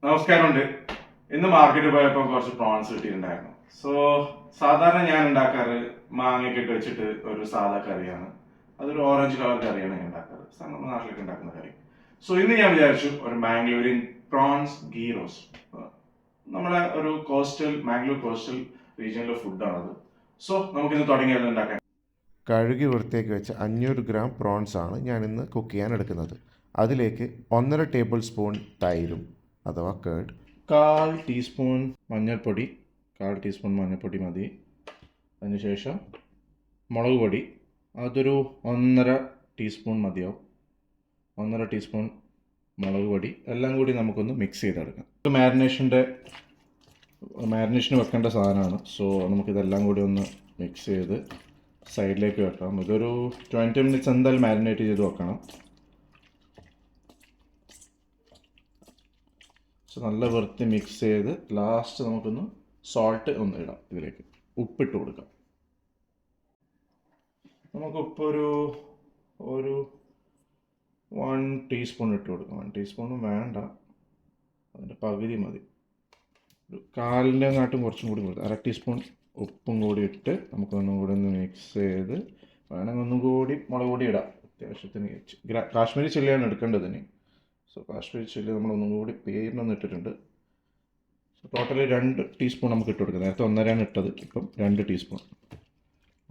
നമസ്കാരമുണ്ട്. ഇന്ന് മാർക്കറ്റിൽ പോയപ്പോൾ കുറച്ച് പ്രോൺസ് കിട്ടിയിട്ടുണ്ടായിരുന്നു. സോ സാധാരണ ഞാൻ ഉണ്ടാക്കാറ് മാങ്ങയൊക്കെ ഇട്ട് വെച്ചിട്ട് ഒരു സാധാ കറിയാണ്. അതൊരു ഓറഞ്ച് കളർ കറിയാണ് ഞാൻ ഉണ്ടാക്കാറ്, നമ്മുടെ നാട്ടിലൊക്കെ ഉണ്ടാക്കുന്ന കറി. സോ ഇന്ന് ഞാൻ വിചാരിച്ചു ഒരു മാംഗ്ലൂരിയൻ പ്രോൺസ് ഗീ റോസ്റ്റ്. നമ്മളെ ഒരു മാംഗ്ലൂർ കോസ്റ്റൽ റീജിയനിലെ ഫുഡാണത്. സോ നമുക്കിന്ന് തുടങ്ങിയത് ഉണ്ടാക്കാൻ. കഴുകി വൃത്തിയാക്കി വെച്ച 500 ഗ്രാം പ്രോൺസ് ആണ് ഞാനിന്ന് കുക്ക് ചെയ്യാൻ എടുക്കുന്നത്. അതിലേക്ക് 1.5 ടേബിൾ സ്പൂൺ തൈരും അഥവാ കേർഡ്, 1/4 ടീസ്പൂൺ മഞ്ഞൾപ്പൊടി, 1/4 ടീസ്പൂൺ മഞ്ഞൾപ്പൊടി മതി. അതിനുശേഷം മുളക് പൊടി അതൊരു 1.5 ടീസ്പൂൺ മതിയാവും. 1.5 ടീസ്പൂൺ മുളക് പൊടി എല്ലാം കൂടി നമുക്കൊന്ന് മിക്സ് ചെയ്തെടുക്കാം. മാരിനേഷന് വെക്കേണ്ട സാധനമാണ്. സോ നമുക്കിതെല്ലാം കൂടി ഒന്ന് മിക്സ് ചെയ്ത് സൈഡിലേക്ക് വെക്കാം. ഇതൊരു 20 മിനിറ്റ്സ് എന്തായാലും മാരിനേറ്റ് ചെയ്ത് വെക്കണം. സോ നല്ല വൃത്തി മിക്സ് ചെയ്ത് ലാസ്റ്റ് നമുക്കൊന്ന് സോൾട്ട് ഒന്ന് ഇടാം. ഇതിലേക്ക് ഉപ്പിട്ട് കൊടുക്കാം. നമുക്ക് ഉപ്പ് ഒരു 1 ടീസ്പൂൺ ഇട്ട് കൊടുക്കാം. 1 ടീസ്പൂണും വേണ്ട, അതിൻ്റെ പകുതി മതി. ഒരു 1/4 കുറച്ചും കൂടി കൊടുക്കാം. 1/2 ടീസ്പൂൺ ഉപ്പും കൂടി ഇട്ട് നമുക്കൊന്നും കൂടി ഒന്ന് മിക്സ് ചെയ്ത് വേണമെങ്കിൽ ഒന്നും കൂടി മുളക് പൊടി ഇടാം. അത്യാവശ്യത്തിന് കാശ്മീരി ചില്ലിയാണ് എടുക്കേണ്ടതിന്. സോ കാശ്മീരി ചില്ലി നമ്മളൊന്നും കൂടി പേരിനൊന്നും ഇട്ടിട്ടുണ്ട്. സോ ടോട്ടലി 2 ടീസ്പൂൺ നമുക്ക് ഇട്ട് കൊടുക്കാം. നേരത്തെ 1.5 ഇട്ടത്, ഇപ്പം 2 ടീസ്പൂൺ.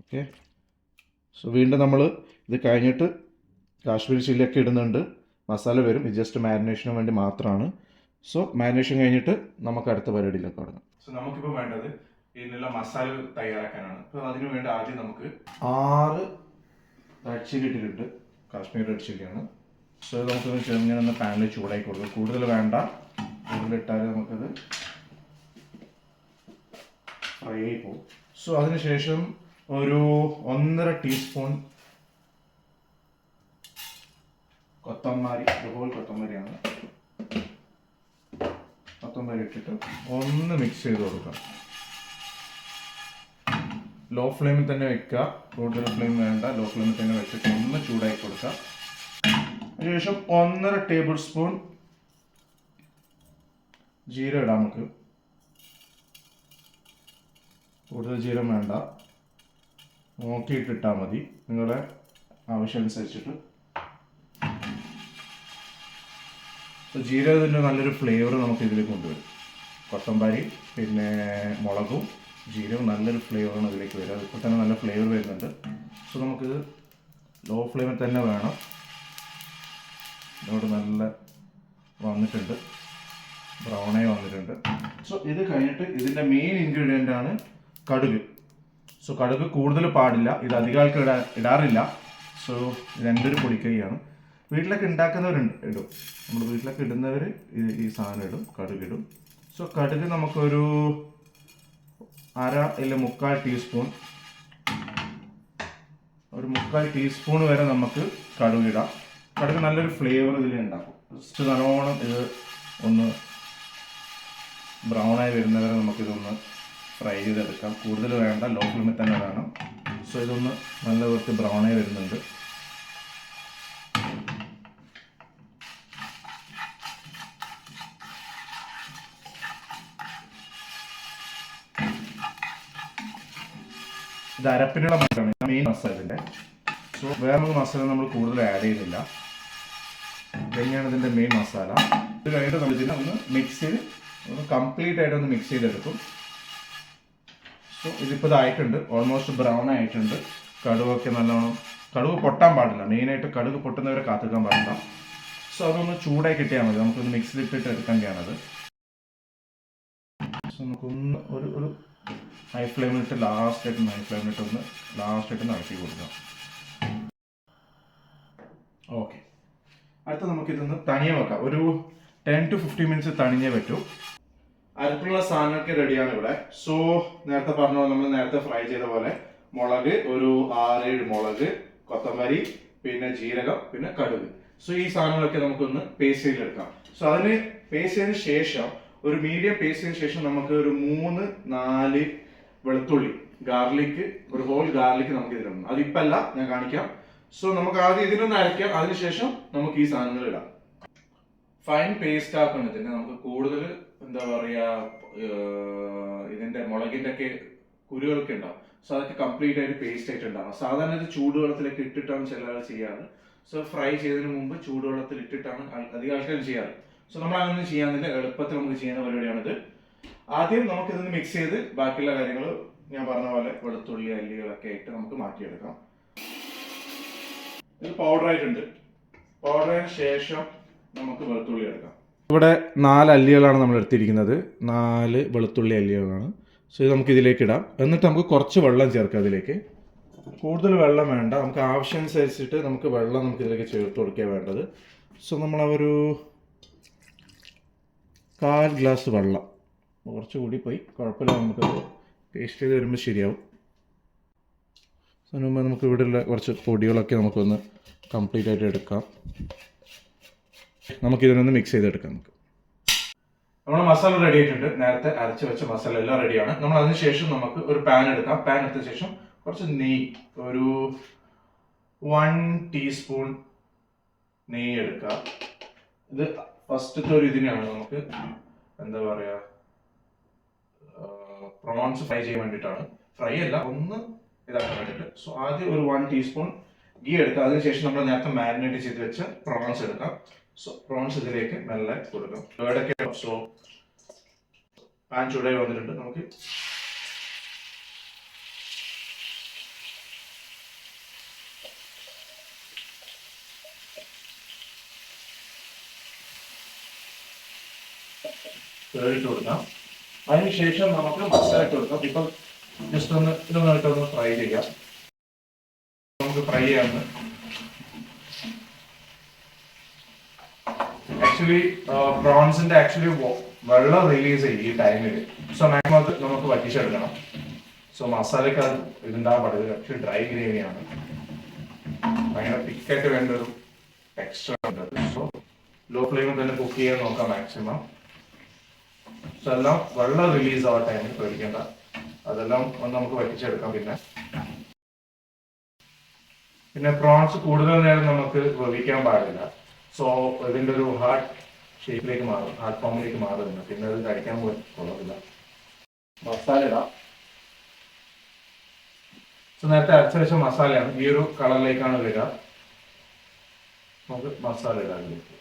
ഓക്കെ. സോ വീണ്ടും നമ്മൾ ഇത് കഴിഞ്ഞിട്ട് കാശ്മീരി ചില്ലിയൊക്കെ ഇടുന്നുണ്ട്, മസാല വരും. ഇത് ജസ്റ്റ് മാരിനേഷന് വേണ്ടി മാത്രമാണ്. സോ മാരിനേഷൻ കഴിഞ്ഞിട്ട് നമുക്ക് അടുത്ത പരിപാടിയിലേക്ക് തുടങ്ങാം. സോ നമുക്കിപ്പോൾ വേണ്ടത് ഇതിനുള്ള മസാല തയ്യാറാക്കാനാണ്. അപ്പോൾ അതിന് വേണ്ടി ആദ്യം നമുക്ക് 6 റെഡ് ചില്ലി ഇട്ടിട്ടുണ്ട്. കാശ്മീർ റെഡ് ചില്ലിയാണ്. സോ നമുക്കൊന്ന് ചെറുങ്ങനെ പാനിൽ ചൂടാക്കി കൊടുക്കും. കൂടുതൽ വേണ്ട, കൂടുതലിട്ടാൽ നമുക്കത് ഫ്രൈ ആയി പോകും. സോ അതിനുശേഷം ഒരു 1.5 ടീസ്പൂൺ കൊത്തമ്പാരി, ഹോൾ കൊത്തമ്പാരിയാണ്. കൊത്തമ്പാരി ഇട്ടിട്ട് ഒന്ന് മിക്സ് ചെയ്ത് കൊടുക്കാം. ലോ ഫ്ലെയിമിൽ തന്നെ വെക്കുക, കൂടുതൽ ഫ്ലെയിം വേണ്ട. ലോ ഫ്ലെയിമിൽ തന്നെ വെച്ചിട്ട് ഒന്ന് ചൂടാക്കി കൊടുക്കുക. അതിനുശേഷം 1.5 ടേബിൾ സ്പൂൺ ജീരകം ഇടാം. നമുക്ക് കൂടുതൽ ജീരകം വേണ്ട, നോക്കിയിട്ടിട്ടാൽ മതി, നിങ്ങളുടെ ആവശ്യം അനുസരിച്ചിട്ട്. സോ ജീരകത്തിൻ്റെ നല്ലൊരു ഫ്ലേവർ നമുക്ക് ഇതിലേക്ക് കൊണ്ടുവരും. കൊത്തമ്പാരി പിന്നെ മുളകും ജീരകം നല്ലൊരു ഫ്ലേവറാണ് ഇതിലേക്ക് വരിക. ഇപ്പോൾ തന്നെ നല്ല ഫ്ലേവർ വരുന്നുണ്ട്. സോ നമുക്കിത് ലോ ഫ്ലെയിമിൽ തന്നെ വേണം. ഇതോട് നല്ല വന്നിട്ടുണ്ട്, ബ്രൗണായി വന്നിട്ടുണ്ട്. സോ ഇത് കഴിഞ്ഞിട്ട് ഇതിൻ്റെ മെയിൻ ഇൻഗ്രീഡിയൻ്റ് ആണ് കടുക്. സോ കടുക് കൂടുതൽ പാടില്ല, ഇത് അധികം ആൾക്ക് ഇടാറില്ല. സോ ഇത് എൻ്റെ ഒരു പൊടിക്കൈയാണ്. വീട്ടിലൊക്കെ ഉണ്ടാക്കുന്നവരുണ്ട്, ഇടും. നമ്മൾ വീട്ടിലൊക്കെ ഇടുന്നവർ ഈ സാധനം ഇടും, കടുക് ഇടും. സോ കടുക് നമുക്കൊരു 1/2 ഇല്ല 3/4 ടീസ്പൂൺ, ഒരു 3/4 ടീസ്പൂൺ വരെ നമുക്ക് കടുക് ഇടാം. കടുക് നല്ലൊരു ഫ്ലേവർ ഇതിൽ ഉണ്ടാക്കും. ജസ്റ്റ് നല്ലോണം ഇത് ഒന്ന് ബ്രൗണായി വരുന്നവരെ നമുക്കിതൊന്ന് ഫ്രൈ ചെയ്തെടുക്കാം. കൂടുതൽ വേണ്ട, ലോ ഫ്ലെയിമിൽ തന്നെ വേണം. സോ ഇതൊന്ന് നല്ല വൃത്തി ബ്രൗണായി വരുന്നുണ്ട്. ഇത് അരപ്പിനുള്ള മസാലയാണ്, മെയിൻ മസാലൻ്റെ. സോ വേറെ മസാല നമ്മൾ കൂടുതൽ ആഡ് ചെയ്യുന്നില്ല. ഇതന്നെയാണ് ഇതിൻ്റെ മെയിൻ മസാല. ഇത് കഴിഞ്ഞിട്ട് നമ്മൾ ഇതിനെ ഒന്ന് മിക്സ് ചെയ്ത് കംപ്ലീറ്റ് ആയിട്ട് ഒന്ന് മിക്സ് ചെയ്തെടുക്കും. സോ ഇതിപ്പോൾ ഇതായിട്ടുണ്ട്, ഓൾമോസ്റ്റ് ബ്രൗൺ ആയിട്ടുണ്ട്. കടുകൊക്കെ നല്ലോണം, കടുക് പൊട്ടാൻ പാടില്ല, മെയിനായിട്ട് കടുക് പൊട്ടുന്നവരെ കാത്തിക്കാൻ പാടില്ല. സോ അതൊന്ന് ചൂടായി കിട്ടിയാൽ മതി. നമുക്കൊന്ന് മിക്സിയിലിട്ടിട്ട് എടുക്കേണ്ടതാണത്. സോ നമുക്കൊന്ന് ഒരു ഹൈ ഫ്ലെയിമിലിട്ട് ലാസ്റ്റായിട്ട് ഒന്ന് ഇളക്കി കൊടുക്കാം. ഓക്കെ. അടുത്ത നമുക്കിതൊന്ന് തണിയെ വെക്കാം. ഒരു 10 to 15 മിനിറ്റ്സ് തണിഞ്ഞേ പറ്റൂ. അടുത്തുള്ള സാധനമൊക്കെ റെഡിയാണ് ഇവിടെ. സോ നേരത്തെ പറഞ്ഞ പോലെ, നമ്മൾ നേരത്തെ ഫ്രൈ ചെയ്ത പോലെ മുളക് ഒരു 6-7 മുളക്, കൊത്തമല്ലി, പിന്നെ ജീരകം, പിന്നെ കടുക്. സോ ഈ സാധനങ്ങളൊക്കെ നമുക്കൊന്ന് പേസ്റ്റ് ചെയ്തെടുക്കാം. സോ അതിന് പേസ്റ്റ് ചെയ്തതിന് ശേഷം, ഒരു മീഡിയം പേസ്റ്റ് ചെയ്തതിന് ശേഷം നമുക്ക് ഒരു 3-4 വെളുത്തുള്ളി, ഗാർലിക്, ഒരു ഹോൾ ഗാർലിക് നമുക്ക് ഇതിലിടണം. അതിപ്പല്ല, ഞാൻ കാണിക്കാം. സോ നമുക്ക് ആദ്യം ഇതിനൊന്ന് അരയ്ക്കാം, അതിനുശേഷം നമുക്ക് ഈ സാധനങ്ങൾ ഇടാം. ഫൈൻ പേസ്റ്റ് ആക്കുന്നതിന് നമുക്ക് കൂടുതൽ എന്താ പറയുക, ഇതിന്റെ മുളകിന്റെ ഒക്കെ കുരുകളൊക്കെ ഉണ്ടാവും. സോ അതൊക്കെ കംപ്ലീറ്റ് ആയിട്ട് പേസ്റ്റ് ആയിട്ട് ഉണ്ടാവും. സാധാരണ ഇത് ചൂടുവെള്ളത്തിലൊക്കെ ഇട്ടിട്ടാണ് ചില ആൾ ചെയ്യാറ്. സോ ഫ്രൈ ചെയ്തതിന് മുമ്പ് ചൂടുവെള്ളത്തിൽ ഇട്ടിട്ടാണ് അധികം ആൾക്കാരും ചെയ്യാറ്. സോ നമ്മൾ അങ്ങനെ ചെയ്യാന്നില്ല, എളുപ്പത്തിൽ നമുക്ക് ചെയ്യുന്ന പരിപാടിയാണിത്. ആദ്യം നമുക്ക് ഇതൊന്ന് മിക്സ് ചെയ്ത് ബാക്കിയുള്ള കാര്യങ്ങൾ ഞാൻ പറഞ്ഞ പോലെ വെളുത്തുള്ളി അല്ലികളൊക്കെ ആയിട്ട് നമുക്ക് മാറ്റിയെടുക്കാം. ഇത് പൗഡർ ആയിട്ടുണ്ട്. പൗഡറിന് ശേഷം നമുക്ക് വെളുത്തുള്ളി എടുക്കാം. ഇവിടെ 4 അല്ലികളാണ് നമ്മൾ എടുത്തിരിക്കുന്നത്. 4 വെളുത്തുള്ളി അല്ലികളാണ്. സോ ഇത് നമുക്ക് ഇതിലേക്ക് ഇടാം. എന്നിട്ട് നമുക്ക് കുറച്ച് വെള്ളം ചേർക്കാം ഇതിലേക്ക്. കൂടുതൽ വെള്ളം വേണ്ട, നമുക്ക് ആവശ്യമനുസരിച്ചിട്ട് നമുക്ക് വെള്ളം നമുക്ക് ഇതിലേക്ക് ചേർത്ത് കൊടുക്കുക വേണ്ടത്. സോ നമ്മൾ ഒരു 1/4 ഗ്ലാസ് വെള്ളം, കുറച്ചുകൂടി പോയി കുഴപ്പമില്ല, നമുക്കത് പേസ്റ്റ് ചെയ്ത് വരുമ്പോൾ ശരിയാവും. സോ അതിന് മുമ്പ് നമുക്ക് ഇവിടെയുള്ള കുറച്ച് പൊടികളൊക്കെ നമുക്കൊന്ന് കംപ്ലീറ്റ് ആയിട്ട് എടുക്കാം. നമുക്കിതിനൊന്ന് മിക്സ് ചെയ്തെടുക്കാം. നമ്മുടെ മസാല റെഡി ആയിട്ടുണ്ട്. നേരത്തെ അരച്ച് വെച്ച മസാല എല്ലാം റെഡിയാണ്. നമ്മൾ അതിനുശേഷം നമുക്ക് ഒരു പാൻ എടുക്കാം. പാൻ എടുത്ത ശേഷം കുറച്ച് നെയ്യ്, ഒരു 1 ടീസ്പൂൺ നെയ്യ് എടുക്കുക. ഇത് ഫസ്റ്റത്തെ ഒരു ഇതിനാണ് നമുക്ക് എന്താ പറയുക, പ്രോൺസ് ഫ്രൈ ചെയ്യാൻ വേണ്ടിയിട്ടാണ്. ഫ്രൈ അല്ല, ഒന്ന് ഇതാക്കാൻ വേണ്ടിയിട്ട്. സോ ആദ്യം ഒരു 1 ടീസ്പൂൺ ഗീ എടുക്കുക. അതിനുശേഷം നമ്മൾ നേരത്തെ മാരിനേറ്റ് ചെയ്ത് വെച്ച പ്രോൺസ് എടുക്കാം. സോ പ്രോൺസ് ഇതിലേക്ക് മെല്ലെ കൊടുക്കാം. ഇടയ്ക്ക് സോ പാൻ ചൂടായി വന്നിട്ടുണ്ട്. നമുക്ക് ഇട്ട് കൊടുക്കാം. അതിനുശേഷം നമുക്ക് മസാല ഇട്ട് കൊടുക്കാം. ഇപ്പം ജസ്റ്റ് ഒന്ന് ഇതൊന്നായിട്ടൊന്ന് ഫ്രൈ ചെയ്യാം. നമുക്ക് ഫ്രൈ ചെയ്യാമെന്ന്. ആക്ച്വലി പ്രോൺസിന്റെ വെള്ളം റിലീസ് ചെയ്യും ഈ ടൈമിൽ. സോ മാക്സിമം അത് നമുക്ക് വറ്റിച്ചെടുക്കണം. സോ മസാലയ്ക്ക് അത് ഇതുണ്ടാകാൻ പാടില്ല. ആക്ച്വലി ഡ്രൈ ഗ്രേവിയാണ്, ഭയങ്കര തിക്കായിട്ട് വേണ്ട ഒരു ടെക്സ്ചർ ഉണ്ട്. സോ ലോ ഫ്ലെയിമിൽ തന്നെ കുക്ക് ചെയ്യാൻ നോക്കാം മാക്സിമം. സോ എല്ലാം വെള്ളം റിലീസ് ആവാൻ ടൈമിൽ പേടിക്കേണ്ട, അതെല്ലാം ഒന്ന് നമുക്ക് വറ്റിച്ചെടുക്കാം. പിന്നെ പ്രോൺസ് കൂടുതൽ നേരം നമുക്ക് വേവിക്കാൻ പാടില്ല. സോ ഇതിൻ്റെ ഒരു ഹാർഡ് ഷേപ്പിലേക്ക് മാറും, ഹാർഡ് ഫോമിലേക്ക് മാറുന്നു. പിന്നെ അത് കഴിക്കാൻ കൊള്ളത്തില്ല. മസാല ഇടാം. സോ നേരത്തെ അരച്ച വെച്ച മസാലയാണ്, ഈ ഒരു കളറിലേക്കാണ് വരിക. നമുക്ക് മസാല ഇടാം ഇതിലേക്ക്.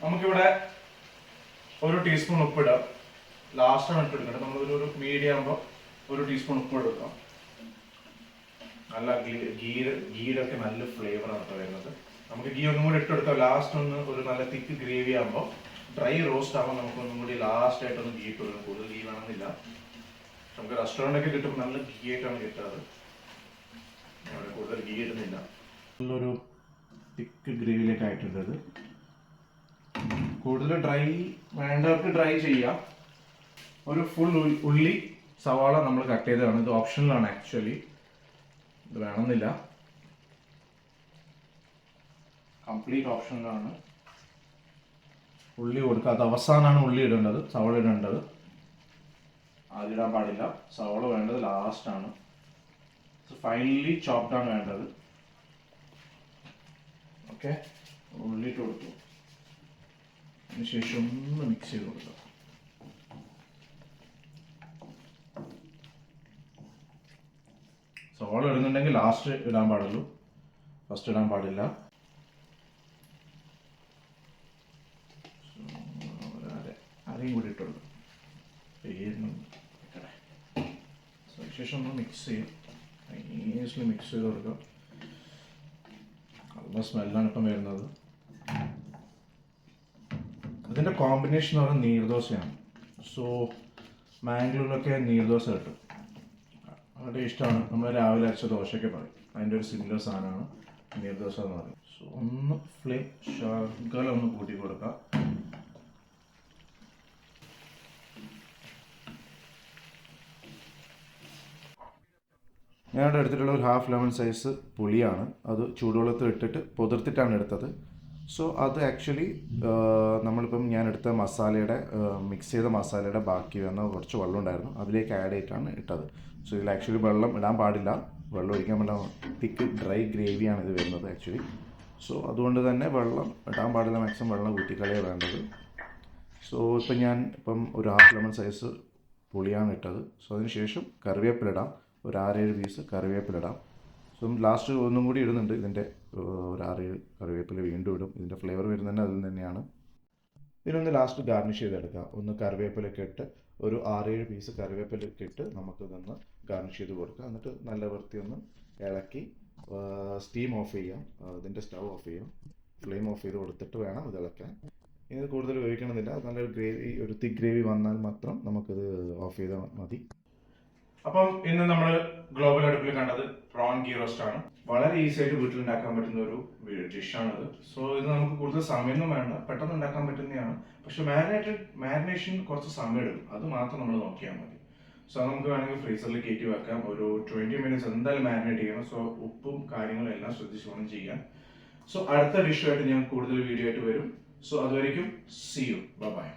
നമുക്കിവിടെ 1 ടീസ്പൂൺ ഉപ്പിടാം. ലാസ്റ്റാണ് ഇട്ടെടുക്കേണ്ടത്. നമ്മളൊരു മീഡിയം ആകുമ്പോൾ 1 ടീസ്പൂൺ ഉപ്പ് എടുക്കാം. നല്ല ഗീരൊക്കെ നല്ല ഫ്ലേവറാണ് വരുന്നത്. നമുക്ക് ഗീ ഒന്നും കൂടി ഇട്ടെടുക്കാം. ലാസ്റ്റ് ഒരു നല്ല തിക്ക് ഗ്രേവി ആകുമ്പോൾ, ഡ്രൈ റോസ്റ്റ് ആകുമ്പോൾ നമുക്കൊന്നും കൂടി ലാസ്റ്റ് ആയിട്ടൊന്ന് ഗീ ഇട്ട് കൊടുക്കാം. കൂടുതൽ ഗീ വേണമെന്നില്ല. നമുക്ക് റെസ്റ്റോറൻ്റൊക്കെ കിട്ടുമ്പോൾ നല്ല ഗീ ആയിട്ടാണ് കിട്ടാറ്. കൂടുതൽ ഗീ ഇടുന്നില്ല. നല്ലൊരു തിക്ക് ഗ്രേവിയിലേക്ക് ആയിട്ടുണ്ട്. കൂടുതൽ ഡ്രൈ വേണ്ടവർക്ക് ഡ്രൈ ചെയ്യാം. ഒരു ഫുൾ ഉള്ളി സവാള നമ്മൾ കട്ട് ചെയ്തതാണ്. ഇത് ഓപ്ഷണലാണ് ആക്ച്വലി, ഇത് വേണമെന്നില്ല, കംപ്ലീറ്റ് ഓപ്ഷനിലാണ്. ഉള്ളി കൊടുക്കുക, അത് അവസാനമാണ് ഉള്ളി ഇടേണ്ടത്, സവാള ഇടേണ്ടത്. ആദ്യം ഇടാൻ പാടില്ല. സവാള വേണ്ടത് ലാസ്റ്റാണ്. ഫൈനലി ചോപ്ഡാണ് വേണ്ടത്. ഓക്കെ, ഉള്ളി ഇട്ട് കൊടുത്തു. അതിനുശേഷം ഒന്ന് മിക്സ് ചെയ്ത് കൊടുക്കുക. സവാള ഇടുന്നുണ്ടെങ്കിൽ ലാസ്റ്റ് ഇടാൻ പാടുള്ളൂ, ഫസ്റ്റ് ഇടാൻ പാടില്ല. അരയും കൂടി ഇട്ടുള്ളൂ. ശേഷം ഒന്ന് മിക്സ് ചെയ്യും. നൈസ്ലി മിക്സ് ചെയ്ത് കൊടുക്കുക. നല്ല സ്മെല്ലാണ് ഇപ്പം വരുന്നത്. അതിൻ്റെ കോമ്പിനേഷൻ എന്ന് പറയുന്നത് നീർദോശയാണ്. സോ മാംഗ്ലൂരിലൊക്കെ നീർദോശ കിട്ടും, വളരെ ഇഷ്ടമാണ്. നമ്മൾ രാവിലെ അരച്ച ദോശയൊക്കെ പറയും, അതിൻ്റെ ഒരു സിമിലർ സാധനമാണ് നീർദോശ എന്ന് പറയും. സോ ഒന്ന് ഫ്ലെയിം ശകലം ഒന്ന് കൂട്ടി കൊടുക്കാം. ഞാനിവിടെ എടുത്തിട്ടുള്ള ഒരു 1/2 ലെമൺ സൈസ് പുളിയാണ്. അത് ചൂടുവെള്ളത്തിൽ ഇട്ടിട്ട് പൊതിർത്തിട്ടാണ് എടുത്തത്. സോ അത് ആക്ച്വലി നമ്മളിപ്പം ഞാൻ എടുത്ത മസാലയുടെ മിക്സ് ചെയ്ത മസാലയുടെ ബാക്കി വന്ന കുറച്ച് വെള്ളം ഉണ്ടായിരുന്നു, അതിലേക്ക് ആഡ് ചെയ്തിട്ടാണ് ഇട്ടത്. സോ ഇതിൽ ആക്ച്വലി വെള്ളം ഇടാൻ പാടില്ല. വെള്ളം ഒഴിക്കാൻ വേണ്ട തിക്ക് ഡ്രൈ ഗ്രേവിയാണ് ഇത് വരുന്നത് ആക്ച്വലി. സോ അതുകൊണ്ട് തന്നെ വെള്ളം ഇടാൻ പാടില്ല, മാക്സിമം വെള്ളം ഊറ്റിക്കളയാണ് വേണ്ടത്. സോ ഇപ്പം ഒരു ഹാഫ് ലെമൺ സൈസ് പുളിയാണ് ഇട്ടത്. സോ അതിന് ശേഷം കറിവേപ്പില ഇടാം, ഒരു 6-7 പീസ് കറിവേപ്പില ഇടാം. സോ ലാസ്റ്റ് ഒന്നും കൂടി ഇടുന്നുണ്ട്, ഇതിൻ്റെ ഒരു 6-7 കറിവേപ്പില വീണ്ടും ഇടും. ഇതിൻ്റെ ഫ്ലേവർ വരുന്നത് അതിൽ തന്നെയാണ്. ഇതിനൊന്ന് ലാസ്റ്റ് ഗാർണിഷ് ചെയ്തെടുക്കാം. ഒന്ന് കറിവേപ്പിലൊക്കെ ഇട്ട് ഒരു 6-7 പീസ് കറിവേപ്പിലൊക്കെ ഇട്ട് നമുക്കിതൊന്ന് ഗാർണിഷ് ചെയ്ത് കൊടുക്കാം. എന്നിട്ട് നല്ല വൃത്തി ഒന്ന് ഇളക്കി സ്റ്റീം ഓഫ് ചെയ്യാം, ഇതിൻ്റെ സ്റ്റവ് ഓഫ് ചെയ്യാം, ഫ്ലെയിം ഓഫ് ചെയ്ത് കൊടുത്തിട്ട് വേണം ഇത് ഇളക്കാൻ. ഇനി കൂടുതൽ ഉപയോഗിക്കണമെന്നില്ല, നല്ലൊരു ഗ്രേവി, ഒരു തിക്ക് ഗ്രേവി വന്നാൽ മാത്രം നമുക്കിത് ഓഫ് ചെയ്താൽ മതി. അപ്പം ഇന്ന് നമ്മൾ ഗ്ലോബൽ അടുപ്പിൽ കണ്ടത് പ്രോൺ ഗീ റോസ്റ്റ് ആണ്. വളരെ ഈസി ആയിട്ട് വീട്ടിൽ ഉണ്ടാക്കാൻ പറ്റുന്ന ഒരു ഡിഷാണിത്. സോ ഇത് നമുക്ക് കൂടുതൽ സമയമൊന്നും വേണ്ട, പെട്ടെന്ന് ഉണ്ടാക്കാൻ പറ്റുന്നതാണ്. പക്ഷെ മാരിനേഷൻ കുറച്ച് സമയം എടുക്കും, അത് മാത്രം നമ്മൾ നോക്കിയാൽ മതി. സോ നമുക്ക് വേണമെങ്കിൽ ഫ്രീസറിൽ കയറ്റി വെക്കാം, ഒരു 20 മിനിറ്റ്സ് എന്തായാലും മാരിനേറ്റ് ചെയ്യണം. സോ ഉപ്പും കാര്യങ്ങളും എല്ലാം ശ്രദ്ധിച്ച് വേണം ചെയ്യാൻ. സോ അടുത്ത ഡിഷുമായിട്ട് ഞാൻ കൂടുതൽ വീഡിയോ ആയിട്ട് വരും. സോ അതുവരെയും സീ യു, ബൈ ബൈ.